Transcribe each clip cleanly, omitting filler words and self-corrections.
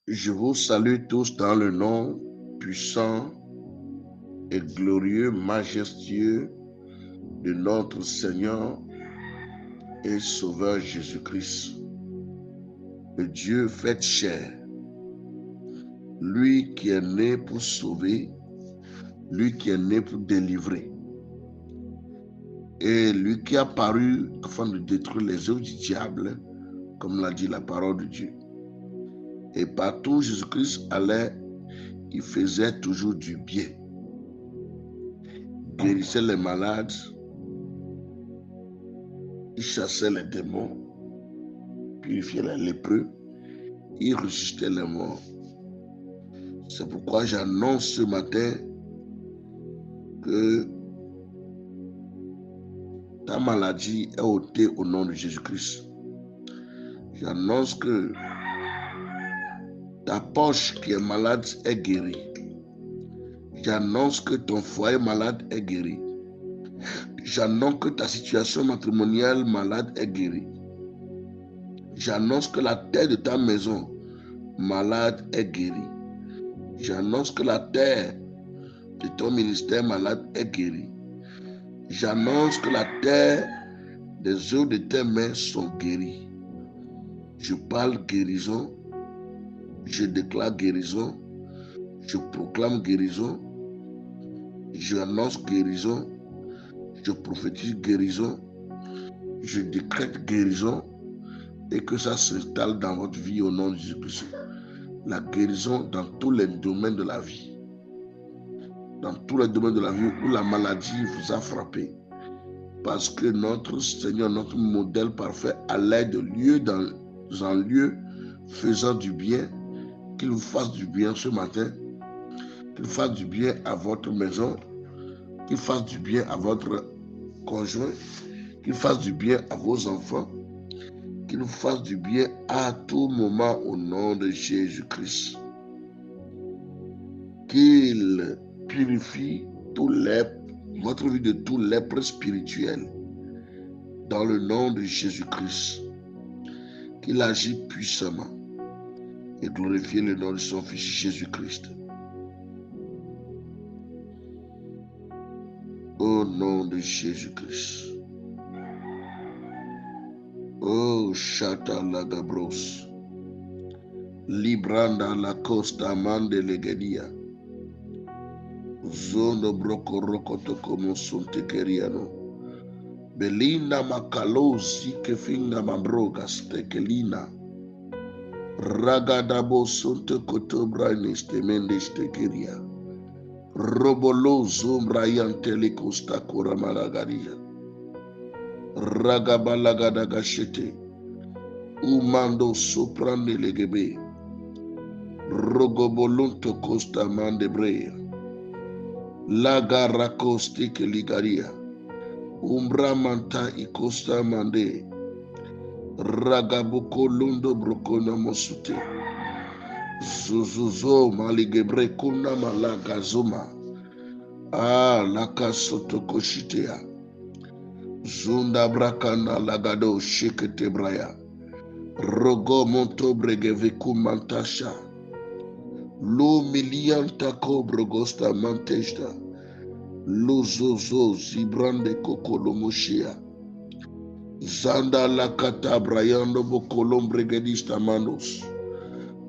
Je vous salue tous dans le nom puissant et glorieux, majestueux de notre Seigneur et Sauveur Jésus-Christ. Le Dieu fait chair, lui qui est né pour sauver, lui qui est né pour délivrer, et lui qui a paru afin de détruire les œuvres du diable, comme l'a dit la parole de Dieu. Et partout où Jésus-Christ allait, il faisait toujours du bien. Il guérissait les malades, il chassait les démons, purifiait les lépreux, il ressuscitait les morts. C'est pourquoi j'annonce ce matin que ta maladie est ôtée au nom de Jésus-Christ. J'annonce que ta poche qui est malade est guérie. J'annonce que ton foyer malade est guéri. J'annonce que ta situation matrimoniale malade est guérie. J'annonce que la terre de ta maison malade est guérie. J'annonce que la terre de ton ministère malade est guérie. J'annonce que la terre des œuvres de tes mains sont guéries. Je parle guérison, je déclare guérison, je proclame guérison, je annonce guérison, je prophétise guérison, je décrète guérison et que ça s'installe dans votre vie au nom de Jésus-Christ. La guérison dans tous les domaines de la vie. Dans tous les domaines de la vie où la maladie vous a frappé. Parce que notre Seigneur, notre modèle parfait, allait de lieu en lieu, faisant du bien, qu'il vous fasse du bien ce matin, qu'il fasse du bien à votre maison, qu'il fasse du bien à votre conjoint, qu'il fasse du bien à vos enfants, qu'il vous fasse du bien à tout moment au nom de Jésus-Christ. Qu'il purifie votre vie de tout lèpre spirituel dans le nom de Jésus-Christ. Qu'il agit puissamment et glorifie le nom de son Fils Jésus-Christ. Au nom de Jésus-Christ. Oh, Chata Lagabros. Libranda la costa mande legedia. Zono broko rokoto como sunte keriano. Belinda makalosi kefinga mambrogas tekelina. Ragadabo sunte kotobra neste mendes tekeria. Robolo zombrayan telecosta kora malagaria. Ragabalagadagasete. Umando soprande legebe. Rogobolunto costa mandebrea. Lagarra costi che ligaria. Umbra manta i costa mande. Ragabuko lundo brokona mosute. Zuzuzo maligebre kuna malagazoma. Ah, laka sotokoshitea. Zunda brakana lagado shekete braya. Rogo monto bregeve kumantasha. Lo milianta cobrogosta mantesta. Lo zozo zibrande kokolomoshia. Zanda la kata brayando bokolombregedista manos.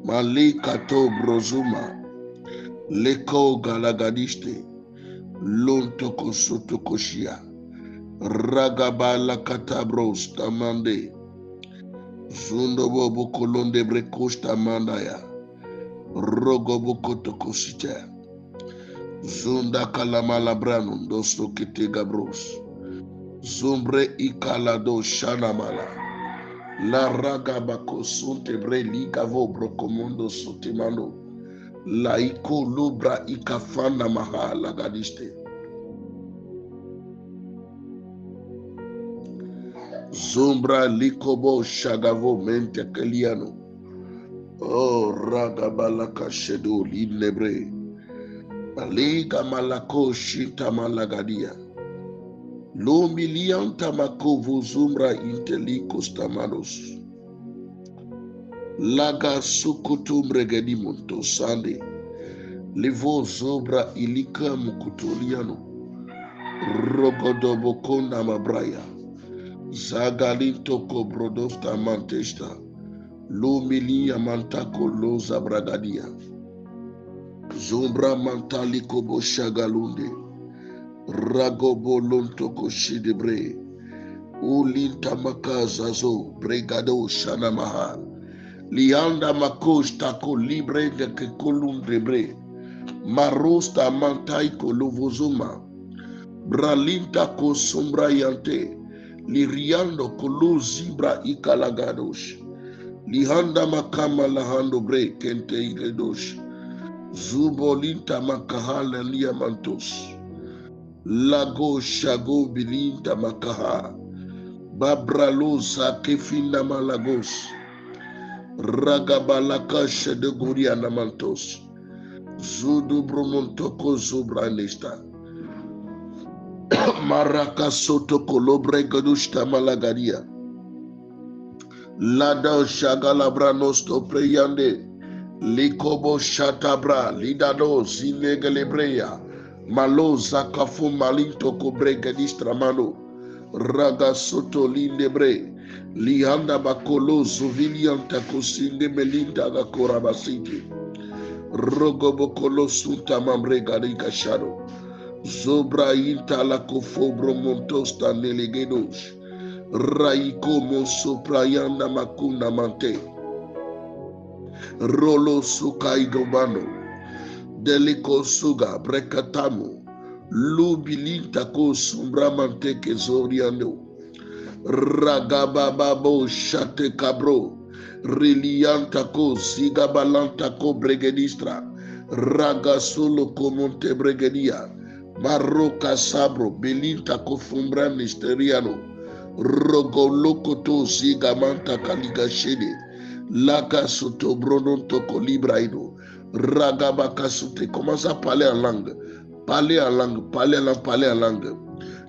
Malikato brozuma. Leko galagadiste. Lontoko sotokoshia. Ragabala katabros tamande. Zundobo bokolonde brekosta mandaya. Rogobokotokosita. Zunda kalamalabrano dosto kete gabros. Zombre ikalado shanamala. La ragabako suntebre ligavo brokomondo sotemano. La iko lubra ikafana maha lagadiste. Zombra likobo shagavo mente keliano. Oh, ragabalaka shedo linebre. Maliga malako shita malagadia. Lo milianta mako vuzumbra intelikos tamanos. Laga sukutum regedi monto sande. Levo zobra ilika mukutoliano. Rogodobo konda mabraya. Zagalinto kobrodosta mantesta. Lumilia mantako loza bragadia. Zombra mantali kobo shagalunde. Ragobo lonto koshidebre. Ulinta makazazo bregado shanamaha. Lianda makosh tako libre de ke kolundrebre. Marosta mantai kolovozuma. Bralinta ko sombrayante. Liriando kolo zibra ikalagadosh. Lihanda makama lahando bre kente igedosh. Zubolinta makahala liamantos. Lago shago bilinta makaha. Babralosa kefinda malagos. Ragabalaka de Guriana Mantos. Zudu Bromontoko Zubranesta. Maraka Soto Colobre Gadushta Malagaria. Lada Shagalabranosto Preyande. Likobo Shatabra. Lidado Zinegelebreya. Malo Zakafu Malinto Cobregadistra Mano. Raga Soto Lindebre. Lianda bakolo zuvilianta kosinde melinda ga korabasiti. Rogo bokolo sunta mambre gariga shado. Zobra inta la kofobro montosta nelegedos. Raiko monso prayanda makuna mante. Rolo sukai gobano. Deliko suga brekatamo. Lubilinta ko sumbra mante ke zoriano. Ragabababo shate cabro. Relianta ko zigabalanta ko bregedistra. Raga solo comonte bregedia. Marroca sabro belinta ko fumbra nisteriano. Rogo lokoto zigamanta kaligashede. Laka soto bronon toko libraino. Ragabaka sote. Commence à parler en langue. Parler en langue. Parler en langue. Parler en langue.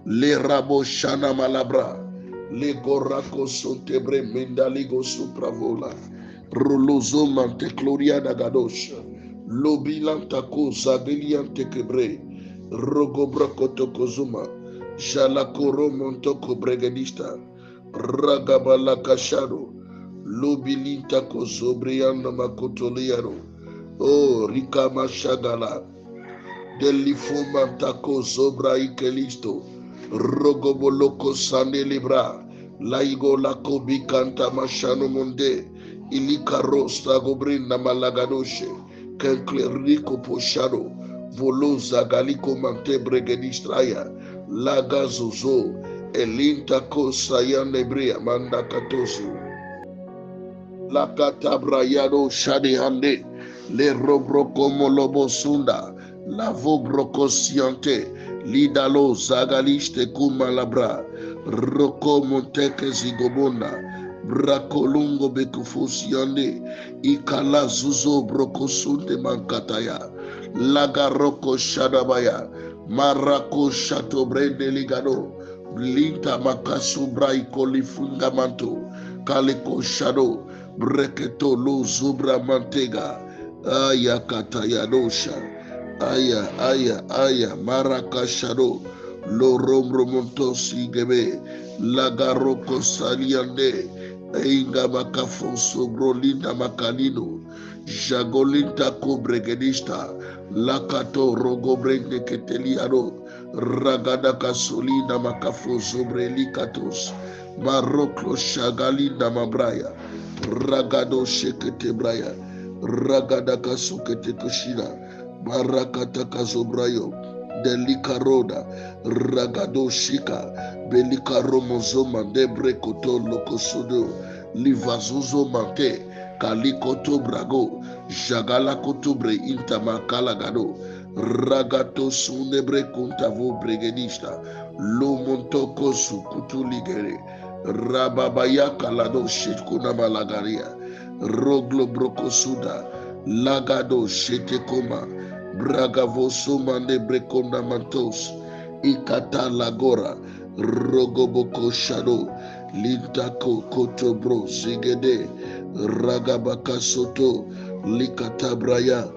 Les rabo shana malabra. Le gorako sontebre mendaligo supravola. Rolozo mante gloria da gadosh. Lobilantako zageliante kebre. Rogobrakoto kozuma. Jalakoro montoko bregedista. Ragabala kashado. Lobilintako zobrianda makotoliano. Oh, rikama shagala. Delifomantako zobra ikelisto. Rogoboloko sande libra. Laigo lako bikanta mashano monde. Ilika rosta gobrinda malagadoshe. Kenkleriko poshado. Volo zagaliko mante bregedistraya. Laga zozo. Elinta ko sayan ebrea manda katosu. Lakata brayado shade hande. Le robro como lobo sunda. Lavo brocosiante. Lidalo zagaliste kumalabra. Roko monteke zigobonda. Brakolungo bekufusiande. Ikala zuzo brokosunte mankataya. Laga roko shadabaya. Marako shato brende ligado. Linta makasu braiko lifungamanto. Kaliko shado. Breketo lo zubra mantega. Ayakataya dosha. Aya, marakashado, lorombro montosi gebe, lagaroko saliande, einga makafonso brolinda makalino, jagolinta kobregedista, lakato rogobrende keteliano, ragada kasolina makafonso brelikatos, maroklo shagalinda mabraya, ragado shekete braya, ragada kasukete kushina, Barakata kazobrayo, delika roda, ragado shika, belika romozoma, debre koto lokosodo, livazuzo mante, kalikoto brago, jagala kotobre intamakala gado, ragato sunebre kuntavo bregedista, lo montoko su kutuligere, rababaya kalado shitkuna malagaria, roglo brokosuda, lagado shetekoma, Bragavoso mande brekonda mantos. Ikata lagora. Rogoboko shado. Lintako kotobro sigede ragabaka soto likatabraya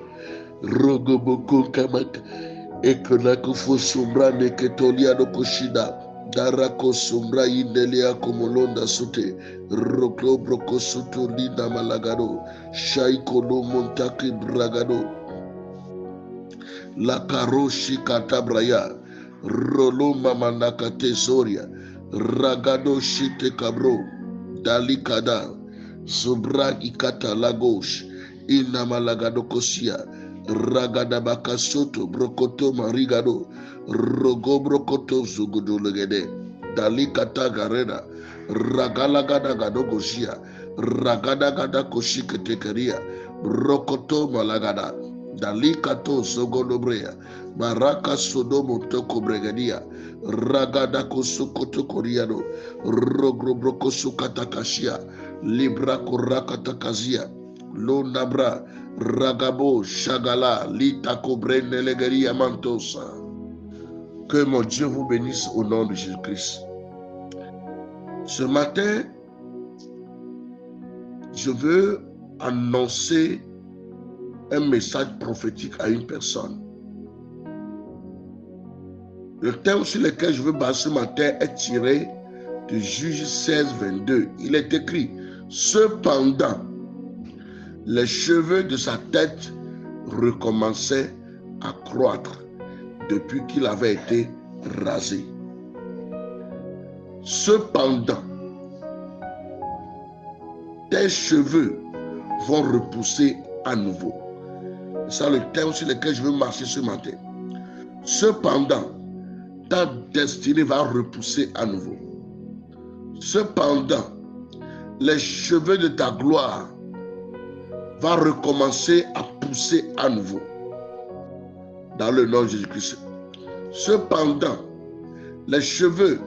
rogoboko kamak ekonako fosumbra neketolia no koshida darako sumbra indelia komolonda sute roklo broko suto linda malagado shaiko no montaki bragado la karoshi katabraya rolo mamanaka tesoria ragado shite kabro dalikada subra ikata lagos inamalagado kosia ragada bakasoto brokoto marigado rogo brokoto zugudu legede dalikata gareda ragalagada gado gosia ragada gada koshiketekeria brokoto malagada dalikato zogodobrea maraka sodomo toko bregadia ragada kosukoto koriano rogrobroko sukatakashia libra korakatakazia lo nabra ragabo shagala litako brenelegeria mantosa. Que mon Dieu vous bénisse au nom de Jésus-Christ. Ce matin, je veux annoncer un message prophétique à une personne. Le thème sur lequel je veux baser ce matin est tiré de Juge 16, 22. Il est écrit: cependant, les cheveux de sa tête recommençaient à croître depuis qu'il avait été rasé. Cependant, tes cheveux vont repousser à nouveau. C'est le thème sur lequel je veux marcher ce matin. Cependant, ta destinée va repousser à nouveau. Cependant, les cheveux de ta gloire vont recommencer à pousser à nouveau. Dans le nom de Jésus-Christ. Cependant, les cheveux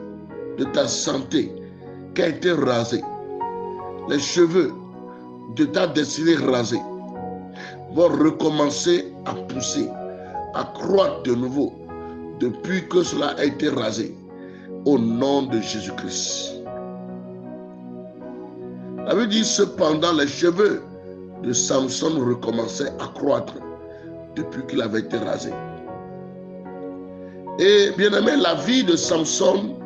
de ta santé qui a été rasés, les cheveux de ta destinée rasée vont recommencer à pousser, à croître de nouveau depuis que cela a été rasé au nom de Jésus-Christ. La Bible dit cependant les cheveux de Samson recommençaient à croître depuis qu'il avait été rasé. Et bien aimé, la vie de Samson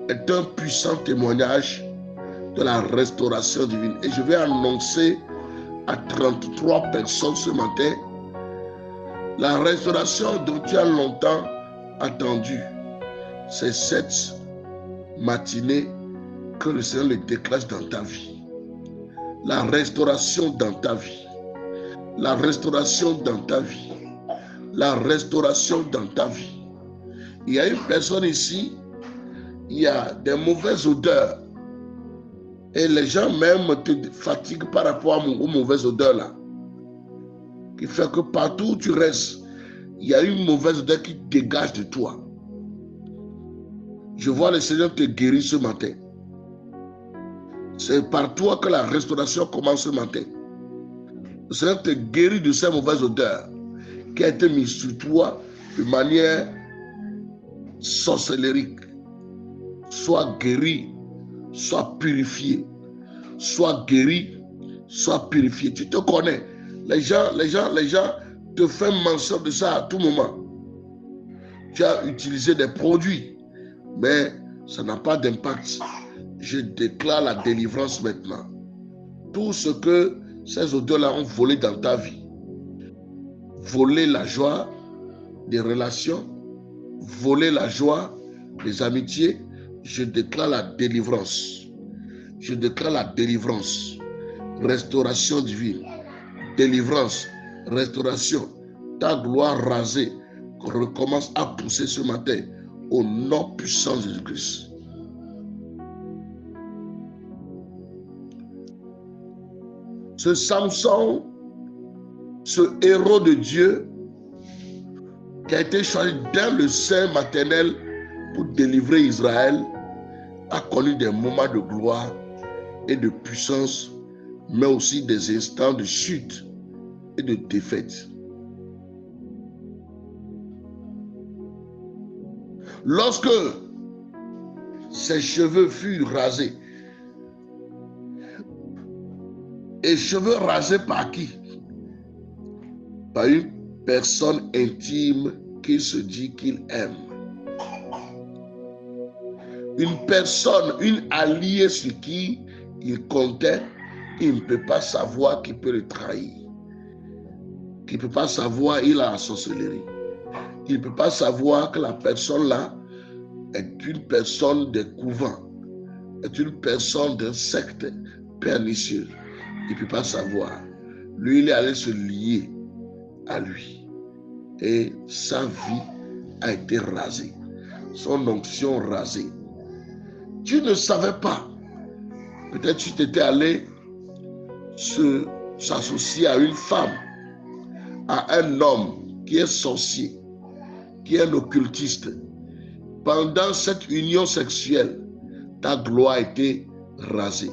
est un puissant témoignage de la restauration divine. Et je vais annoncer à 33 personnes ce matin la restauration dont tu as longtemps attendu. C'est cette matinée que le Seigneur le déclenche dans ta vie. La restauration dans ta vie. La restauration dans ta vie. La restauration dans ta vie. Il y a une personne ici, il y a des mauvaises odeurs. Et les gens même te fatiguent par rapport aux mauvaises odeurs là. Qui fait que partout où tu restes, il y a une mauvaise odeur qui dégage de toi. Je vois le Seigneur te guérir ce matin. C'est par toi que la restauration commence ce matin. Le Seigneur te guérit de ces mauvaises odeurs qui a été mise sur toi de manière sorcellérique. Sois guéri, sois purifié. Sois guéri, sois purifié. Tu te connais. Les gens te font mention de ça à tout moment. Tu as utilisé des produits, mais ça n'a pas d'impact. Je déclare la délivrance maintenant. Tout ce que ces odeurs-là ont volé dans ta vie, voler la joie des relations, voler la joie des amitiés, je déclare la délivrance. Je déclare la délivrance, restauration divine, délivrance, restauration. Ta gloire rasée recommence à pousser ce matin au nom puissant de Jésus-Christ. Ce Samson, ce héros de Dieu qui a été choisi dans le sein maternel pour délivrer Israël, a connu des moments de gloire et de puissance, mais aussi des instants de chute et de défaite. Lorsque ses cheveux furent rasés. Et cheveux rasés par qui? Par une personne intime qu'il se dit qu'il aime. Une personne, une alliée sur qui il comptait, il ne peut pas savoir qu'il peut le trahir. Qu'il ne peut pas savoir qu'il a la sorcellerie. Il ne peut pas savoir que la personne-là est une personne des couvents, est une personne d'un secte pernicieux. Il ne peut pas savoir. Lui, il est allé se lier à lui. Et sa vie a été rasée. Son onction rasée. Tu ne savais pas. Peut-être tu t'étais allé s'associer à une femme, à un homme qui est sorcier, qui est un occultiste. Pendant cette union sexuelle, ta gloire a été rasée.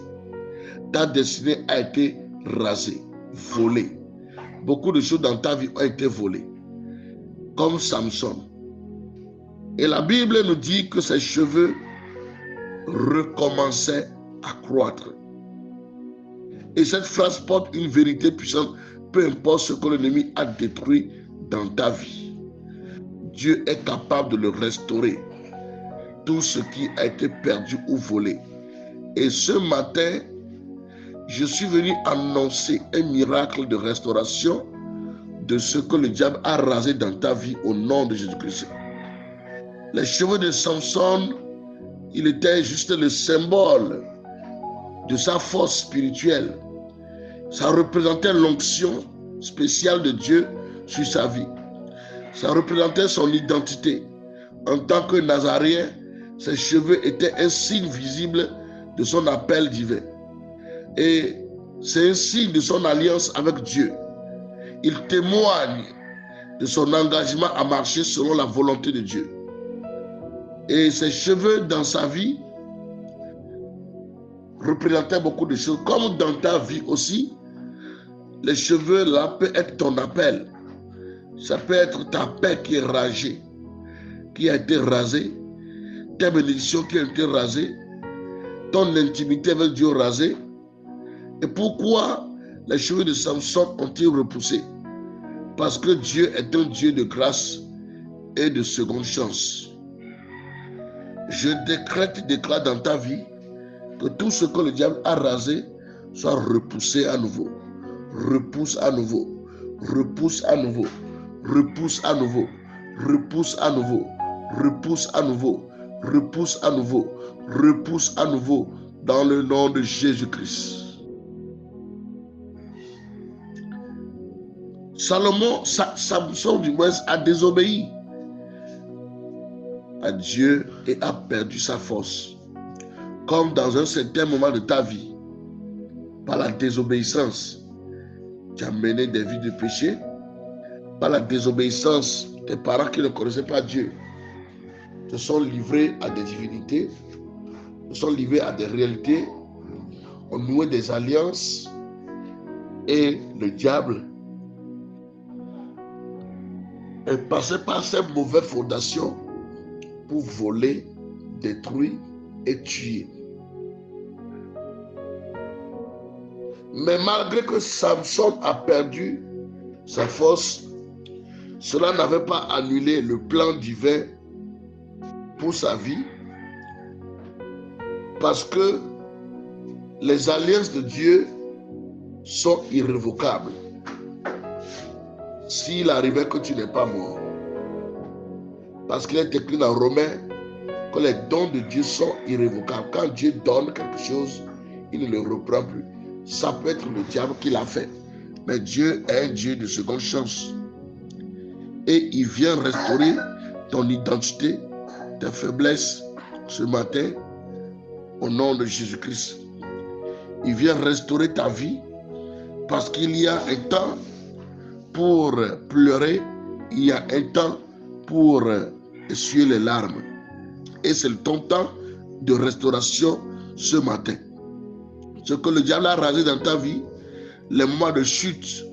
Ta destinée a été rasée, volée. Beaucoup de choses dans ta vie ont été volées. Comme Samson. Et la Bible nous dit que ses cheveux recommençaient à croître. Et cette phrase porte une vérité puissante, peu importe ce que l'ennemi a détruit dans ta vie. Dieu est capable de le restaurer. Tout ce qui a été perdu ou volé. Et ce matin, je suis venu annoncer un miracle de restauration de ce que le diable a rasé dans ta vie au nom de Jésus-Christ. Les cheveux de Samson, il était juste le symbole de sa force spirituelle. Ça représentait l'onction spéciale de Dieu sur sa vie. Ça représentait son identité. En tant que Nazaréen, ses cheveux étaient un signe visible de son appel divin. Et c'est un signe de son alliance avec Dieu. Il témoigne de son engagement à marcher selon la volonté de Dieu. Et ses cheveux dans sa vie représentaient beaucoup de choses. Comme dans ta vie aussi, les cheveux là peuvent être ton appel. Ça peut être ta paix qui est rasée, qui a été rasée, tes bénédictions qui ont été rasées, ton intimité avec Dieu rasée. Et pourquoi les cheveux de Samson ont-ils repoussé? Parce que Dieu est un Dieu de grâce et de seconde chance. Je déclare dans ta vie que tout ce que le diable a rasé soit repoussé à nouveau. Repousse à nouveau. Repousse à nouveau. Repousse à nouveau. Repousse à nouveau. Repousse à nouveau. Repousse à nouveau. Repousse à nouveau dans le nom de Jésus-Christ. Samson du moins a désobéi à Dieu et a perdu sa force. Comme dans un certain moment de ta vie, par la désobéissance, tu as mené des vies de péché. Par la désobéissance, tes parents qui ne connaissaient pas Dieu se sont livrés à des divinités, se sont livrés à des réalités, ont noué des alliances et le diable est passé par ces mauvaises fondations pour voler, détruire et tuer. Mais malgré que Samson a perdu sa force, cela n'avait pas annulé le plan divin pour sa vie, parce que les alliances de Dieu sont irrévocables. S'il arrivait que tu n'es pas mort, parce qu'il est écrit dans Romains que les dons de Dieu sont irrévocables. Quand Dieu donne quelque chose, il ne le reprend plus. Ça peut être le diable qui l'a fait, mais Dieu est un Dieu de seconde chance. Et il vient restaurer ton identité, tes faiblesses ce matin, au nom de Jésus-Christ. Il vient restaurer ta vie, parce qu'il y a un temps pour pleurer, il y a un temps pour essuyer les larmes. Et c'est ton temps de restauration ce matin. Ce que le diable a rasé dans ta vie, les moments de chute,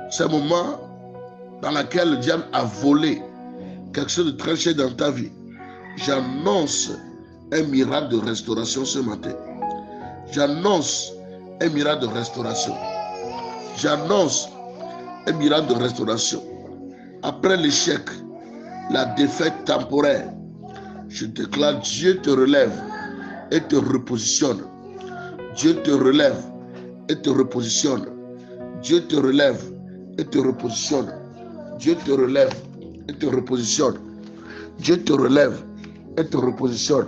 ces moments dans lesquels le diable a volé quelque chose de très cher dans ta vie, j'annonce un miracle de restauration ce matin. J'annonce un miracle de restauration. J'annonce un miracle de restauration. Après l'échec, la défaite temporaire, je déclare Dieu te relève et te repositionne. Dieu te relève et te repositionne. Dieu te relève et te repositionne. Dieu te relève et te repositionne. Dieu te relève et te repositionne.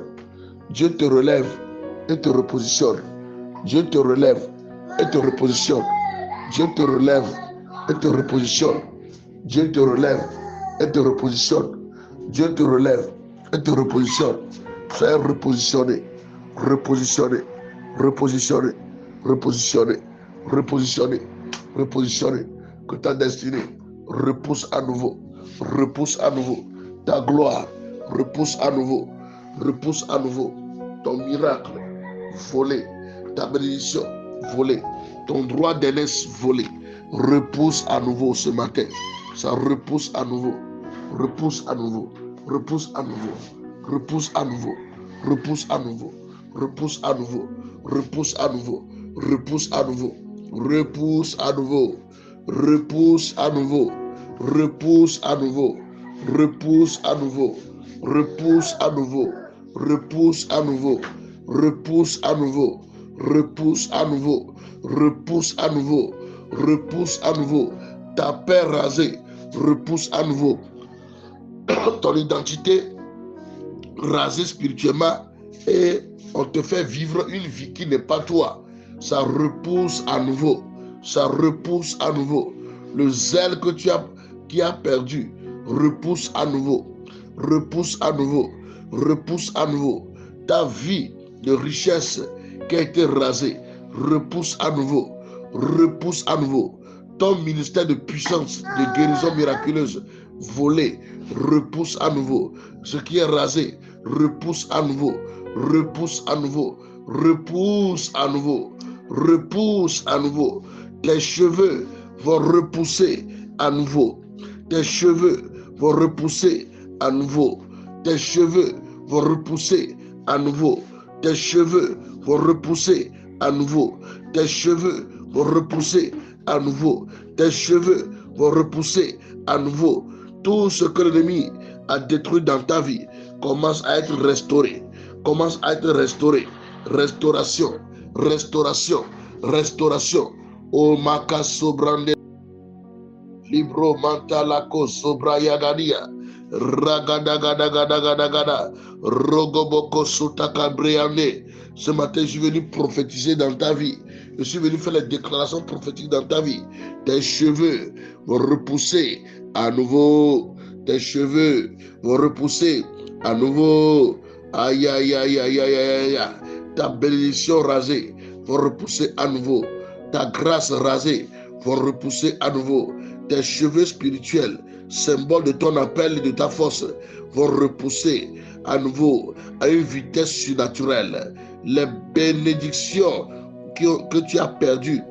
Dieu te relève et te repositionne. Dieu te relève et te repositionne. Dieu te relève et te repositionne. Dieu te relève et te repositionne. Dieu te relève et te repositionne. Soyez repositionné, repositionné, repositionné, repositionné, repositionné, repositionné. Que ta destinée repousse à nouveau, repousse à nouveau. Ta gloire repousse à nouveau, repousse à nouveau. Ton miracle volé, ta bénédiction volée, ton droit d'aînesse volé, repousse à nouveau ce matin. Ça repousse à nouveau, repousse à nouveau, repousse à nouveau, repousse à nouveau, repousse à nouveau, repousse à nouveau, repousse à nouveau, repousse à nouveau, repousse à nouveau, repousse à nouveau, repousse à nouveau, repousse à nouveau, repousse à nouveau, repousse à nouveau, repousse à nouveau, repousse à nouveau, repousse à nouveau, repousse à nouveau. Ta paix rasée, repousse à nouveau. Ton identité rasée spirituellement et on te fait vivre une vie qui n'est pas toi. Ça repousse à nouveau. Ça repousse à nouveau. Le zèle que tu as perdu, repousse à nouveau. Repousse à nouveau. Repousse à nouveau. Ta vie de richesse qui a été rasée, repousse à nouveau. Repousse à nouveau. Ton ministère de puissance, de guérison miraculeuse, volé, repousse à nouveau. Ce qui est rasé, repousse à nouveau. Repousse à nouveau. Repousse à nouveau. Repousse à nouveau. Tes cheveux vont repousser à nouveau. Tes cheveux vont repousser à nouveau. Tes cheveux vont repousser à nouveau. Tes cheveux vont repousser à nouveau. Tes cheveux vont repousser à nouveau. Tes cheveux vont repousser à nouveau. Tout ce que l'ennemi a détruit dans ta vie commence à être restauré. Commence à être restauré. Restauration. Restauration. Restauration. O makaso brande. Libro mantalako sobrayagadia. Ragadagadagadagadagada. Rogoboko sotakabreane. Ce matin, je suis venu prophétiser dans ta vie. Je suis venu faire les déclarations prophétiques dans ta vie. Tes cheveux vont repousser à nouveau. Tes cheveux vont repousser à nouveau. Aïe, aïe, aïe, aïe, aïe, aïe, aïe. Ta bénédiction rasée va repousser à nouveau. Ta grâce rasée va repousser à nouveau. Tes cheveux spirituels, symbole de ton appel et de ta force, vont repousser à nouveau à une vitesse surnaturelle. Les bénédictions que tu as perdues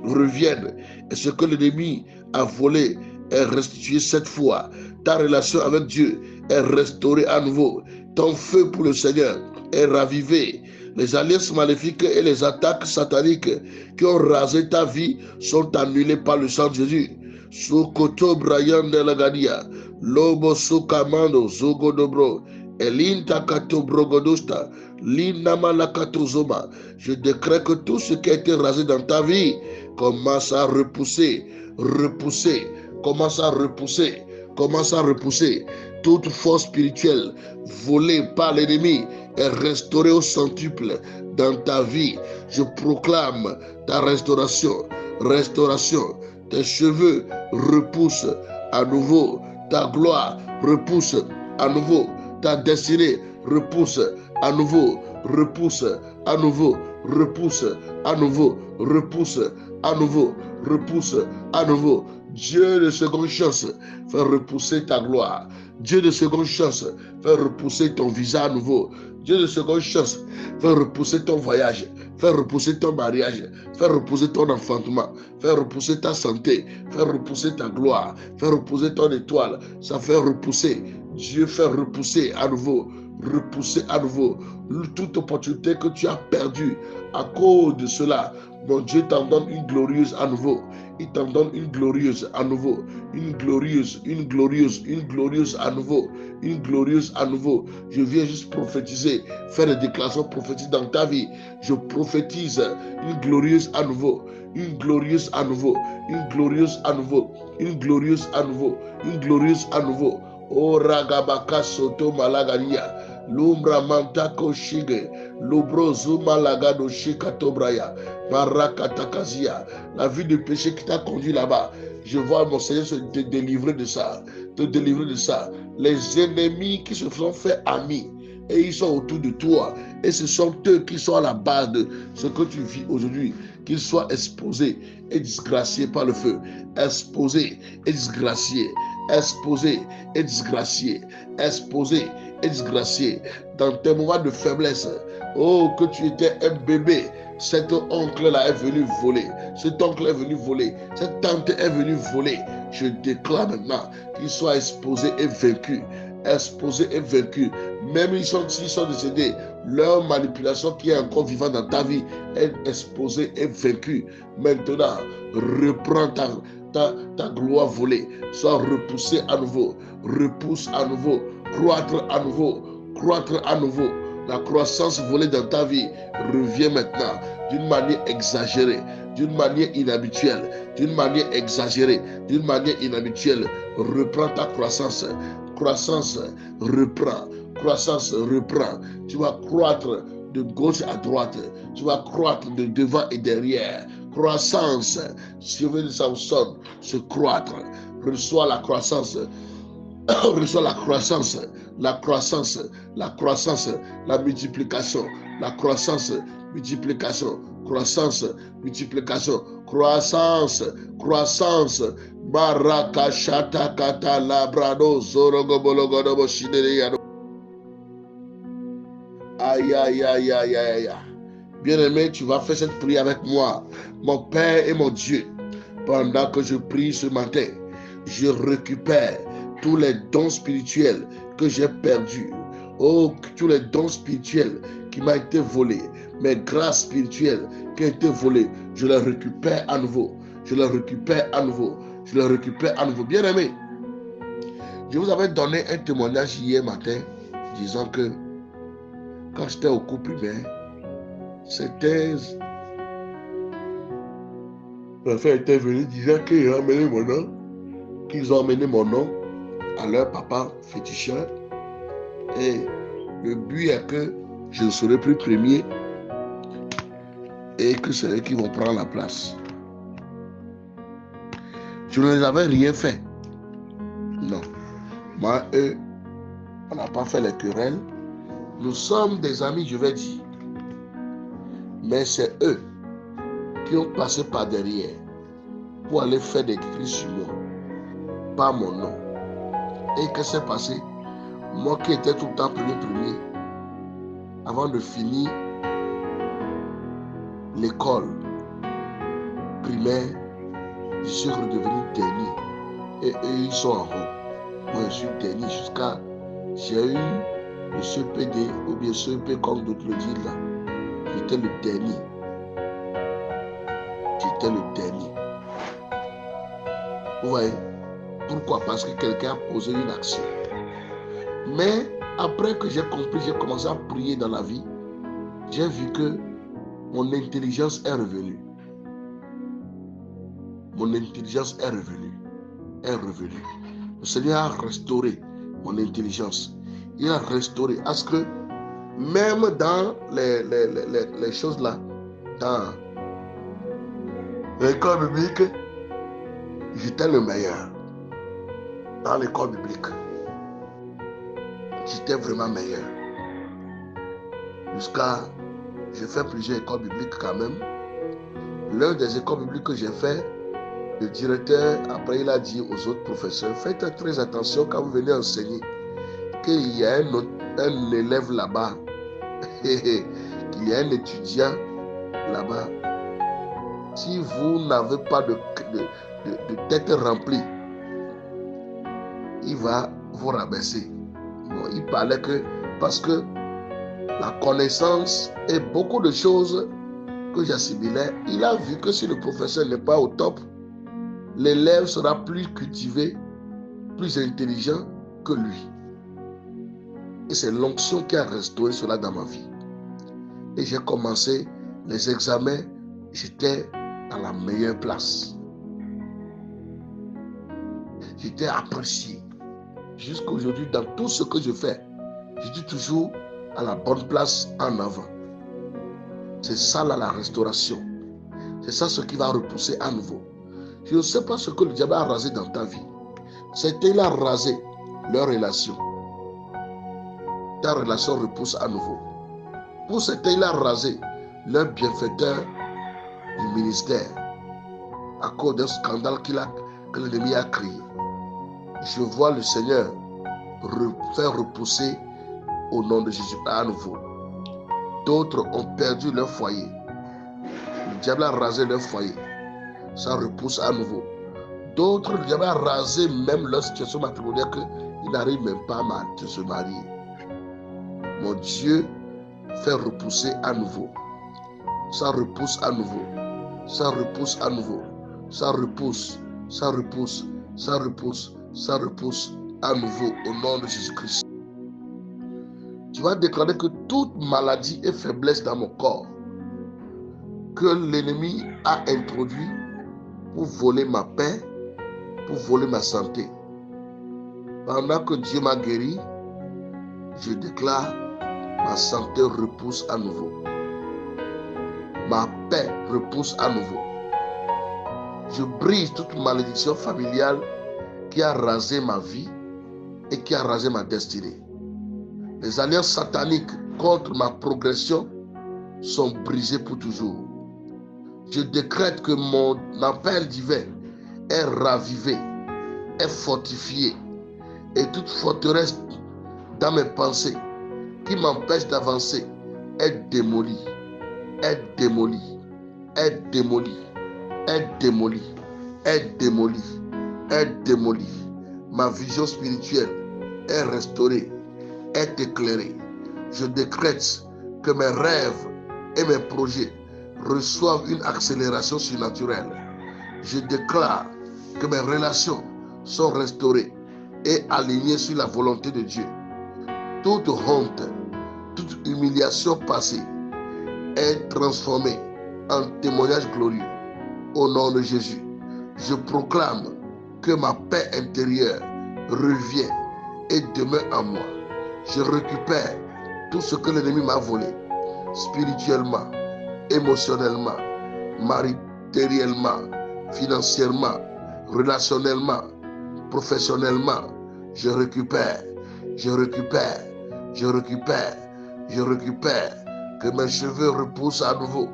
reviennent. Et ce que l'ennemi a volé est restitué cette fois. Ta relation avec Dieu est restaurée à nouveau. Ton feu pour le Seigneur est ravivé. Les alliances maléfiques et les attaques sataniques qui ont rasé ta vie sont annulées par le sang de Jésus. Sokoto Brian de la Gadia, Lobo Sokamando, Zogodobro, Elinta Kato Brogodosta, Linamalakatozoma. Je décrète que tout ce qui a été rasé dans ta vie commence à repousser, repousser, commence à repousser, commence à repousser. Toute force spirituelle volée par l'ennemi est restaurée au centuple dans ta vie. Je proclame ta restauration, restauration. Tes cheveux repoussent à nouveau. Ta gloire repousse à nouveau. Ta destinée repousse à nouveau. Repousse à nouveau. Repousse à nouveau. Repousse à nouveau. Repousse à nouveau. Dieu de seconde chance fait repousser ta gloire. Dieu de seconde chance fait repousser ton visa à nouveau. Dieu de seconde chance fait repousser ton voyage, fait repousser ton mariage, fait repousser ton enfantement, fait repousser ta santé, fait repousser ta gloire, fait repousser ton étoile. Ça fait repousser. Dieu fait repousser à nouveau. repousser à nouveau toute opportunité que tu as perdue à cause de cela. Mon Dieu t'en donne une glorieuse à nouveau. Il t'en donne une glorieuse à nouveau. Une glorieuse à nouveau. Une glorieuse à nouveau. Je viens juste prophétiser, faire des déclarations prophétiques dans ta vie. Je prophétise une glorieuse à nouveau. Une glorieuse à nouveau. Une glorieuse à nouveau. Une glorieuse à nouveau. Une glorieuse à nouveau. Oh Ragabaka Soto Malagaria. Lumbra Mantako Shige. Lubro Zuma Lagado Shikatobraya. Marakatakazia. La vie de péché qui t'a conduit là-bas. Je vois mon Seigneur te délivrer de ça. Te délivrer de ça. Les ennemis qui se sont fait amis. Et ils sont autour de toi. Et ce sont eux qui sont à la base de ce que tu vis aujourd'hui. Qu'ils soient exposés et disgraciés par le feu. Exposés et disgraciés. Exposés et disgraciés. Exposés et disgraciés. Dans tes moments de faiblesse. Oh, que tu étais un bébé. Cet oncle-là est venu voler. Cet oncle est venu voler. Cette tante est venue voler. Je déclare maintenant qu'ils soient exposés et vaincus. Exposés et vaincus. Même s'ils sont décédés, leur manipulation qui est encore vivante dans ta vie est exposée et vaincue. Maintenant, reprends ta gloire volée. Sois repoussé à nouveau. Repousse à nouveau. Croître à nouveau. Croître à nouveau. La croissance volée dans ta vie revient maintenant d'une manière exagérée, d'une manière inhabituelle, d'une manière exagérée, d'une manière inhabituelle. Reprends ta croissance. Croissance reprend. Croissance reprend. Tu vas croître de gauche à droite. Tu vas croître de devant et derrière. Croissance. Suivez Samson, se croître. Reçois la croissance. Reçois la croissance, la croissance, la croissance, la multiplication, la croissance, multiplication, croissance, multiplication, croissance, croissance. Barakashata kata labrado zorogobologodobo shidereyado. Aïe, aïe, aïe, aïe, aïe, aïe. Bien-aimé, tu vas faire cette prière avec moi. Mon Père et mon Dieu, pendant que je prie ce matin, je récupère tous les dons spirituels que j'ai perdus. Oh, tous les dons spirituels qui m'ont été volés. Mes grâces spirituelles qui ont été volées. Je les récupère à nouveau. Je les récupère à nouveau. Je les récupère à nouveau. Bien aimé, je vous avais donné un témoignage hier matin disant que quand j'étais au cours primaire, c'était... L'enfant était venu disant qu'ils ont emmené mon nom. Qu'ils ont emmené mon nom à leur papa féticheur. Et le but est que je ne serai plus premier et que c'est eux qui vont prendre la place. Je ne les avais rien fait. Non. Moi, eux, on n'a pas fait les querelles. Nous sommes des amis, je vais dire. Mais c'est eux qui ont passé par derrière pour aller faire des cris sur moi. Pas mon nom. Et qu'est-ce qui s'est passé? Moi qui étais tout le temps premier, avant de finir l'école primaire, je suis redevenu dernier. Et eux, ils sont en haut. Moi, je suis dernier jusqu'à... J'ai eu le CPD ou bien CP comme d'autres le disent là. J'étais le dernier. J'étais le dernier. Vous voyez? Pourquoi? Parce que quelqu'un a posé une action. Mais après que j'ai compris, j'ai commencé à prier dans la vie, j'ai vu que mon intelligence est revenue. Mon intelligence est revenue. Est revenue. Le Seigneur a restauré mon intelligence. Il a restauré. Parce que même dans les choses là, dans l'école biblique, j'étais le meilleur. Dans l'école biblique, j'étais vraiment meilleur. Jusqu'à... J'ai fait plusieurs écoles bibliques quand même. L'une des écoles bibliques que j'ai fait, le directeur, après, il a dit aux autres professeurs, faites très attention quand vous venez enseigner, qu'il y a un élève là-bas, qu'il y a un étudiant là-bas. Si vous n'avez pas de tête remplie, il va vous rabaisser. Bon, il parlait que parce que la connaissance et beaucoup de choses que j'assimilais, il a vu que si le professeur n'est pas au top, l'élève sera plus cultivé, plus intelligent que lui. Et c'est l'onction qui a restauré cela dans ma vie. Et j'ai commencé les examens, j'étais à la meilleure place. J'étais apprécié. Jusqu'à aujourd'hui, dans tout ce que je fais, je suis toujours à la bonne place en avant. C'est ça là, la restauration. C'est ça ce qui va repousser à nouveau. Je ne sais pas ce que le diable a rasé dans ta vie. C'était il a rasé leur relation. Ta relation repousse à nouveau. Pour certains, il a rasé leur bienfaiteur du ministère à cause d'un scandale que l'ennemi a créé. Je vois le Seigneur faire repousser au nom de Jésus à nouveau. D'autres ont perdu leur foyer. Le diable a rasé leur foyer. Ça repousse à nouveau. D'autres, le diable a rasé même leur situation matrimoniale qu'ils n'arrivent même pas à se marier. Mon Dieu fait repousser à nouveau. Ça repousse à nouveau. Ça repousse à nouveau. Ça repousse. Ça repousse. Ça repousse. Ça repousse à nouveau au nom de Jésus-Christ. Tu vas déclarer que toute maladie et faiblesse dans mon corps que l'ennemi a introduit pour voler ma paix, pour voler ma santé. Pendant que Dieu m'a guéri, je déclare ma santé repousse à nouveau. Ma paix repousse à nouveau. Je brise toute malédiction familiale qui a rasé ma vie et qui a rasé ma destinée. Les alliances sataniques contre ma progression sont brisées pour toujours. Je décrète que mon appel divin est ravivé, est fortifié, et toute forteresse dans mes pensées qui m'empêche d'avancer est démolie, est démolie, est démolie, est démolie, est démolie, est démolie. Ma vision spirituelle est restaurée, est éclairée. Je décrète que mes rêves et mes projets reçoivent une accélération surnaturelle. Je déclare que mes relations sont restaurées et alignées sur la volonté de Dieu. Toute honte, toute humiliation passée est transformée en témoignage glorieux. Au nom de Jésus, je proclame que ma paix intérieure revient et demeure en moi. Je récupère tout ce que l'ennemi m'a volé, spirituellement, émotionnellement, matériellement, financièrement, relationnellement, professionnellement. Je récupère, je récupère, je récupère, je récupère. Que mes cheveux repoussent à nouveau.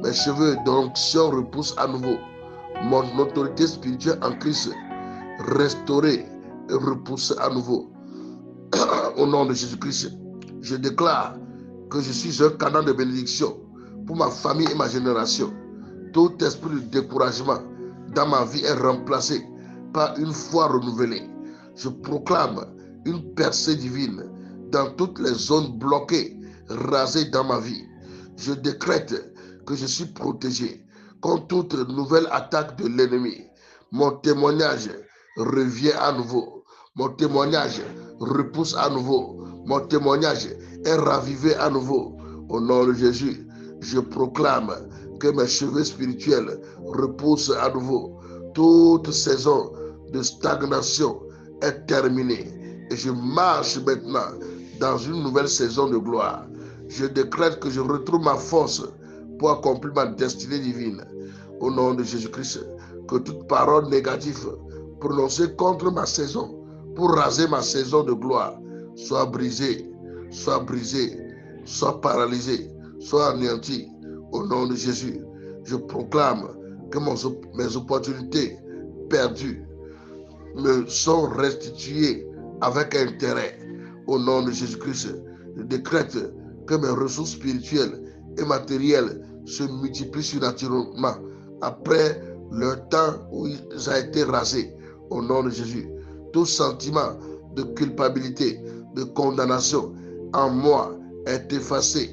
Mes cheveux d'onction repoussent à nouveau. Mon autorité spirituelle en Christ restaurée et repoussée à nouveau. Au nom de Jésus-Christ, je déclare que je suis un canal de bénédiction pour ma famille et ma génération. Tout esprit de découragement dans ma vie est remplacé par une foi renouvelée. Je proclame une percée divine dans toutes les zones bloquées, rasées dans ma vie. Je décrète que je suis protégé contre toute nouvelle attaque de l'ennemi. Mon témoignage revient à nouveau. Mon témoignage repousse à nouveau. Mon témoignage est ravivé à nouveau. Au nom de Jésus, je proclame que mes cheveux spirituels repoussent à nouveau. Toute saison de stagnation est terminée et je marche maintenant dans une nouvelle saison de gloire. Je décrète que je retrouve ma force pour accomplir ma destinée divine. Au nom de Jésus-Christ, que toute parole négative prononcée contre ma saison pour raser ma saison de gloire soit brisée, soit brisée, soit paralysée, soit anéantie. Au nom de Jésus, je proclame que mes opportunités perdues me sont restituées avec intérêt. Au nom de Jésus-Christ, je décrète que mes ressources spirituelles et matérielles se multiplient surnaturellement après le temps où ils ont été rasés. Au nom de Jésus, tout sentiment de culpabilité, de condamnation en moi est effacée.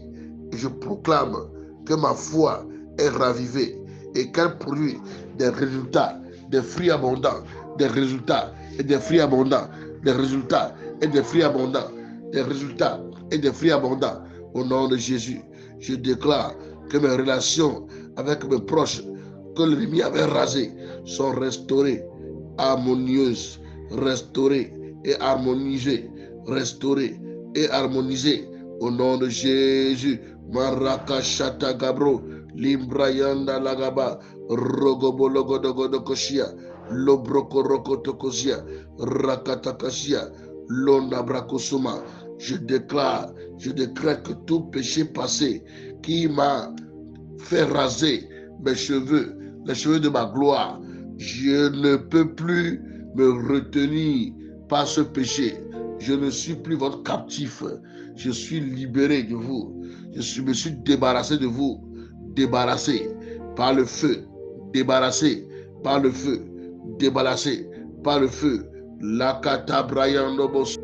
Et je proclame que ma foi est ravivée et qu'elle produit des résultats, des fruits abondants, des résultats et des fruits abondants, des résultats et des fruits abondants, des résultats et des fruits abondants. Au nom de Jésus, je déclare que mes relations avec mes proches que l'ennemi avait rasées sont restaurées, harmonieuses, restaurées et harmonisées, restaurées et harmonisées. Au nom de Jésus, Marakashata Gabro, Limbrayanda Lagaba, Rogobologodogodokoshia, Lobrokorokotokosia, Rakatakashia, Londa Brakosuma. Je décrète que tout péché passé qui m'a fait raser mes cheveux, les cheveux de ma gloire, je ne peux plus me retenir par ce péché. Je ne suis plus votre captif. Je suis libéré de vous. Me suis débarrassé de vous. Débarrassé par le feu. Débarrassé par le feu. Débarrassé par le feu. Lakata Brian Nobos.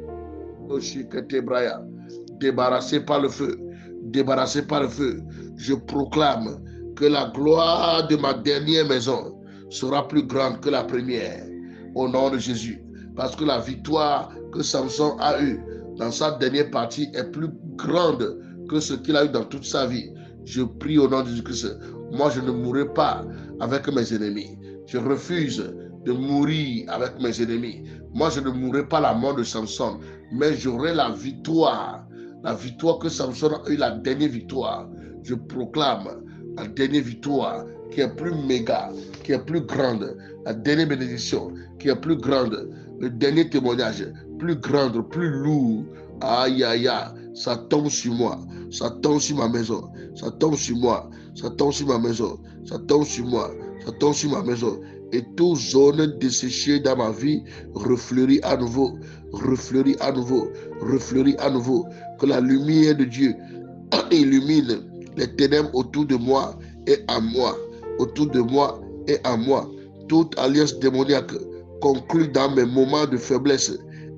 Débarrassé par le feu. Débarrassé par le feu. Je proclame que la gloire de ma dernière maison sera plus grande que la première. Au nom de Jésus. Parce que la victoire que Samson a eue dans sa dernière partie est plus grande que ce qu'il a eu dans toute sa vie. Je prie au nom de Jésus-Christ. Moi, je ne mourrai pas avec mes ennemis. Je refuse de mourir avec mes ennemis. Moi, je ne mourrai pas la mort de Samson, mais j'aurai la victoire. La victoire que Samson a eu, la dernière victoire. Je proclame la dernière victoire qui est plus méga, qui est plus grande, la dernière bénédiction qui est plus grande, le dernier témoignage plus grand, plus lourd. Aïe, aïe, aïe, ça tombe sur moi, ça tombe sur ma maison, ça tombe sur moi, ça tombe sur ma maison, ça tombe sur moi, ça tombe sur ma maison. Et toute zone desséchée dans ma vie refleurit à nouveau, refleurit à nouveau, refleurit à nouveau. Que la lumière de Dieu illumine les ténèbres autour de moi et à moi, autour de moi et à moi. Toute alliance démoniaque conclue dans mes moments de faiblesse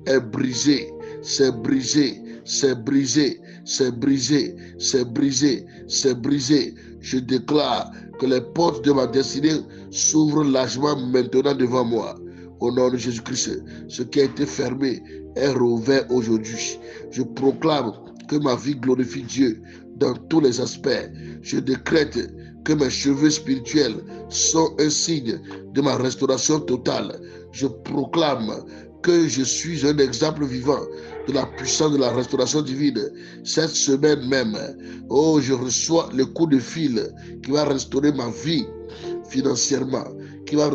est brisée, c'est brisé, c'est brisé, c'est brisé, c'est brisé, c'est brisé. Je déclare que les portes de ma destinée s'ouvrent largement maintenant devant moi. Au nom de Jésus-Christ, ce qui a été fermé est rouvert aujourd'hui. Je proclame que ma vie glorifie Dieu dans tous les aspects. Je décrète que mes cheveux spirituels sont un signe de ma restauration totale. Je proclame que je suis un exemple vivant de la puissance de la restauration divine. Cette semaine même, je reçois le coup de fil qui va restaurer ma vie financièrement, qui va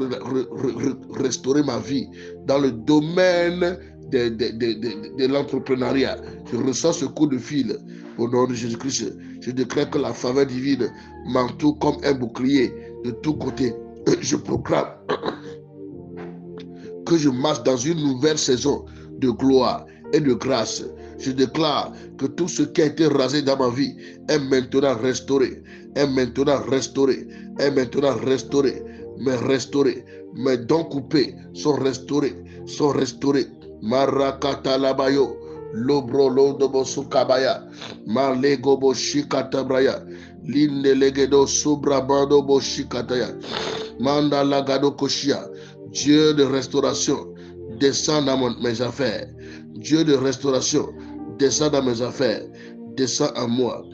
restaurer ma vie dans le domaine de l'entrepreneuriat. Je reçois ce coup de fil au nom de Jésus-Christ. Je déclare que la faveur divine m'entoure comme un bouclier de tous côtés. Je proclame que je marche dans une nouvelle saison de gloire et de grâce. Je déclare que tout ce qui a été rasé dans ma vie est maintenant restauré, est maintenant restauré, est maintenant restauré, mais restauré. Mes dons coupés sont restaurés, sont restaurés. Marakata labayo, lobro lodo bosukabaya, malego boshikatabraya, linde legedo subrabando boshikataya, manda lagado koshia. Dieu de restauration, descend dans mes affaires. Dieu de restauration, descend dans mes affaires. Descend à moi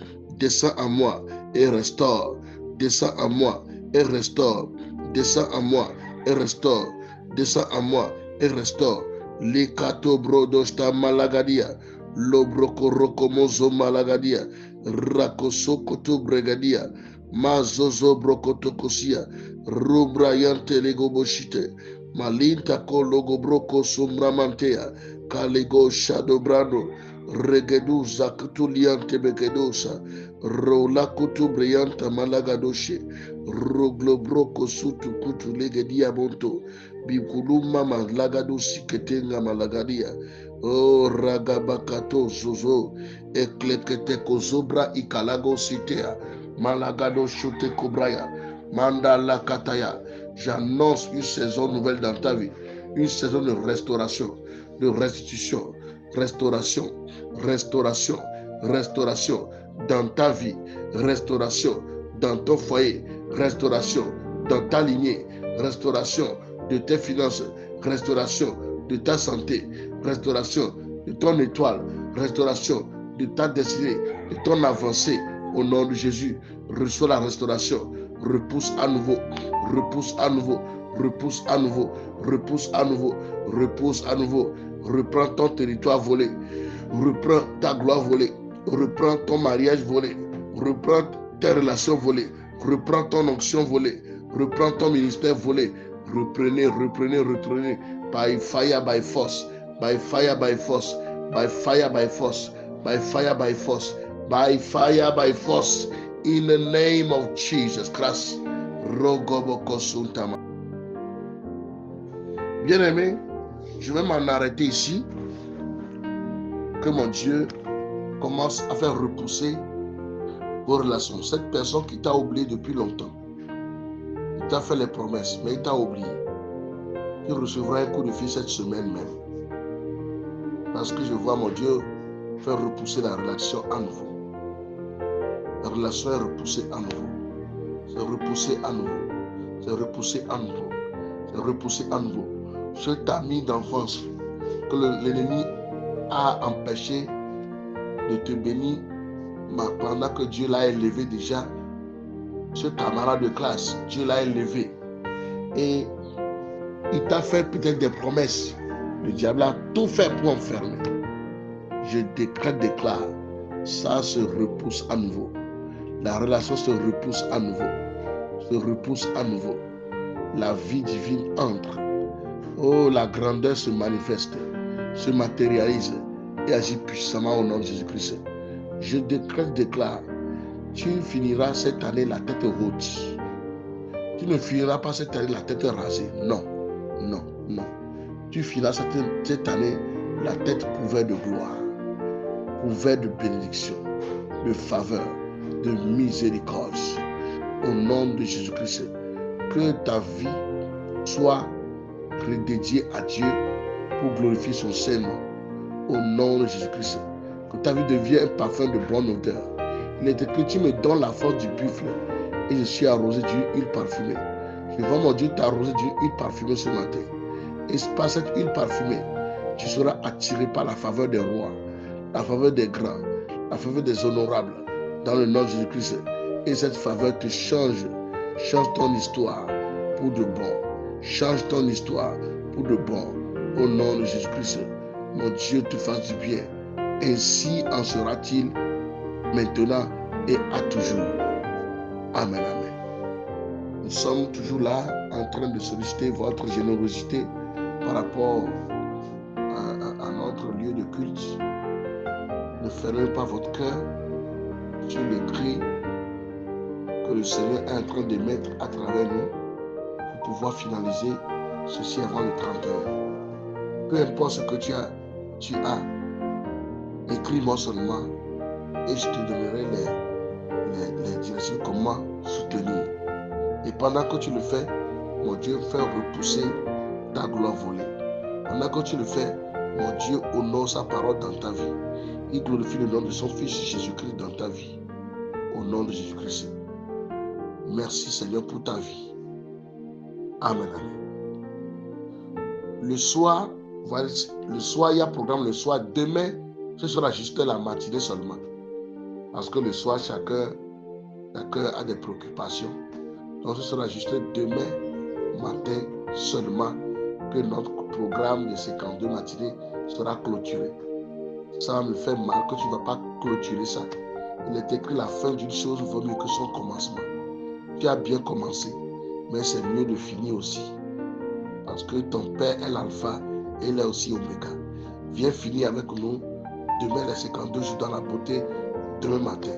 et restaure. Descend à moi et restaure. Descend à moi et restaure. Descend à moi et restaure. Likato brodosta malagadia. Lobroko rokomozo malagadia. Rakosokoto bregadia. Mazozo brokotokosia. Rubrayante legoboshite. Malinta kologo broko sumramantea. Kalego shadobrano. Regedu zakutuliante begedosa. Rola kutu brillanta malagadoshe. Roglo broko sutu kutu legedia monto. Bikuluma malagado siketenga malagadia. Oh ragabakato zozo. Eklekete kozobra ikalago sitea. Malagado shote kobraya. Mandala kataya. J'annonce une saison nouvelle dans ta vie. Une saison de restauration, de restitution. Restauration, restauration, restauration dans ta vie, restauration dans ton foyer, restauration dans ta lignée, restauration de tes finances, restauration de ta santé, restauration de ton étoile, restauration de ta destinée, de ton avancée. Au nom de Jésus, reçois la restauration. Repousse à nouveau, repousse à nouveau, repousse à nouveau, repousse à nouveau, repousse à nouveau. Reprends ton territoire volé, reprends ta gloire volée, reprends ton mariage volé, reprends tes relations volées, reprends ton onction volée, reprends ton ministère volé. Reprenez, reprenez, reprenez. By fire, by force, by fire, by force, by fire, by force, by fire, by force, by fire, by force. In the name of Jesus Christ. Bien-aimé, je vais m'en arrêter ici. Que mon Dieu commence à faire repousser vos relations. Cette personne qui t'a oublié depuis longtemps, il t'a fait les promesses, mais il t'a oublié. Tu recevras un coup de fil cette semaine même. Parce que je vois mon Dieu faire repousser la relation à nouveau. La relation est repoussée à nouveau. C'est repoussé à nouveau. C'est repoussé à nouveau. C'est repoussé à nouveau. Cet ami d'enfance que l'ennemi a empêché de te bénir pendant que Dieu l'a élevé déjà. Ce camarade de classe, Dieu l'a élevé. Et il t'a fait peut-être des promesses. Le diable a tout fait pour enfermer. Je déclare, ça se repousse à nouveau. La relation se repousse à nouveau. Se repousse à nouveau. La vie divine entre. Oh, la grandeur se manifeste, se matérialise et agit puissamment au nom de Jésus-Christ. Je déclare, tu finiras cette année la tête haute. Tu ne finiras pas cette année la tête rasée. Non, non, non. Tu finiras cette année la tête couverte de gloire, couverte de bénédiction, de faveur, de miséricorde. Au nom de Jésus-Christ, que ta vie soit redédiée à Dieu pour glorifier son Saint-Nom. Au nom de Jésus-Christ, que ta vie devienne un parfum de bonne odeur. Il est écrit, tu me donnes la force du buffle et je suis arrosé d'une huile parfumée. Je vois mon Dieu t'arroser d'une huile parfumée ce matin. Et par cette huile parfumée, tu seras attiré par la faveur des rois, la faveur des grands, la faveur des honorables, dans le nom de Jésus-Christ. Et cette faveur te change ton histoire pour de bon. Change ton histoire pour de bon. Au nom de Jésus-Christ, mon Dieu te fasse du bien. Ainsi en sera-t-il maintenant et à toujours. Amen, amen. Nous sommes toujours là en train de solliciter votre générosité par rapport à notre lieu de culte. Ne fermez pas votre cœur sur les cris que le Seigneur est en train de mettre à travers nous pour pouvoir finaliser ceci avant le 31. Peu importe ce que tu as, écris-moi seulement et je te donnerai les directions comment soutenir. Et pendant que tu le fais, mon Dieu fait repousser ta gloire volée. Pendant que tu le fais, mon Dieu honore sa parole dans ta vie. Il glorifie le nom de son Fils Jésus-Christ dans ta vie. Au nom de Jésus-Christ. Merci Seigneur pour ta vie. Amen, amen. Le soir, il y a programme le soir. Demain, ce sera juste la matinée seulement. Parce que le soir, chacun a des préoccupations. Donc ce sera juste demain matin seulement que notre programme de 52 matinées sera clôturé. Ça me fait mal que tu ne vas pas clôturer ça. Il est écrit la fin d'une chose vaut mieux que son commencement. Tu as bien commencé, mais c'est mieux de finir aussi. Parce que ton Père est l'alpha et il est aussi oméga. Viens finir avec nous demain les 52 jours dans la beauté, demain matin.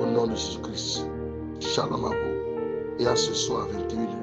Au nom de Jésus-Christ. Shalom à vous. Et à ce soir, 21h.